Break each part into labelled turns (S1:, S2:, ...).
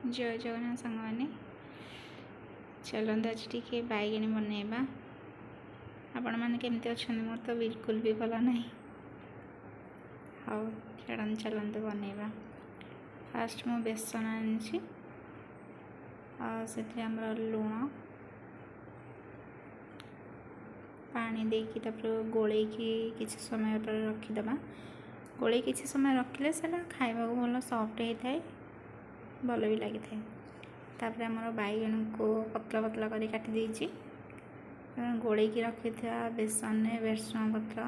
S1: जय जगन्नाथ सांग मैंने चलते आज टी बैगणी बनैबा। आपण मैंने केमती अच्छा मोर तो बिल्कुल भी भल ना। हाँ चढ़ चलते बनैबा। फास्ट मु बेसन आनी लुण पानी देकी गोले किसी समय पर रखीदे। गोले किसी समय रखिले से खाइबा भल सॉफ्ट होता है, भल भी लगी था। तापर आमर बैगण को पतला पतला कर काटी देछि। गोले की रखी था बेसन में बेरसुण पत्र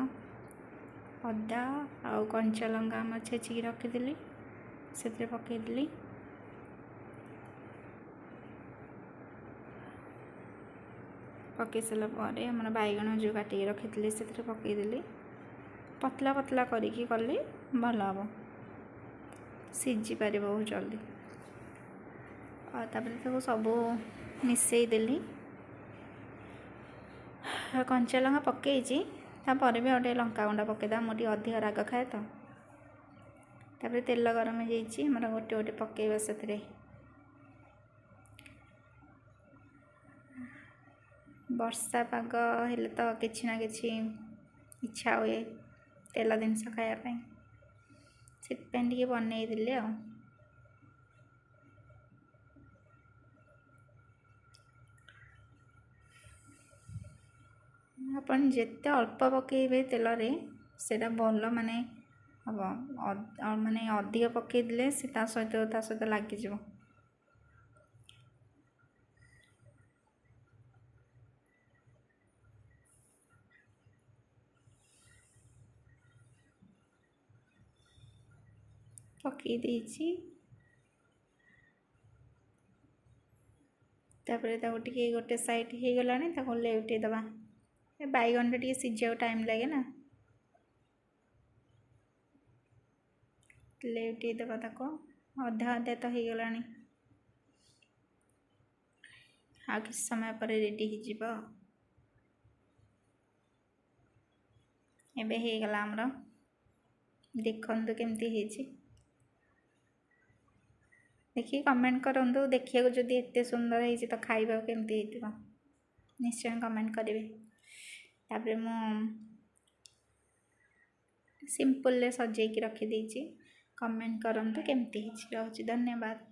S1: अदा आ कंचा लंका आम छेचिकी रखीदी से पकईदी। पकई सारापर आम बैगण जो काटिकी रखी से पकईदी। पतला पतला करी कले भल हम सीझी पार बहुत जल्दी। तापर सब मिसईदेली। कंचा लंका पकई तापर भी गोटे लंका गुंडा पकईदा मुझे अधिक राग खाए तो। तापर तेल गरम हो गोटे गोटे पकईबा से। वर्षा पाग हेले तो किछि ना किछि इच्छा हुए तेल जिनस खायापी से बनईदेली। अपन जिते अल्प पकईबे तेल से भल माने हम माने अधिक पकईदे से सहित लगिज। पकई देछि तापर गोटे साइड हो गला लेउटे दबा। बैगन टे सीझा टाइम लगे ना, लेउटे दबा अधा अधा तो हो गला। आ किस समय पर रेडी हो गला आमर। देखु केमती देखिए कमेंट करूँ। देखिए जदि एत सुंदर है तो खाइबा केमती निश्चय कमेंट करेंगे। तापर मु सिंपल सजेकी रखी कमेंट करूँ केमती। धन्यवाद।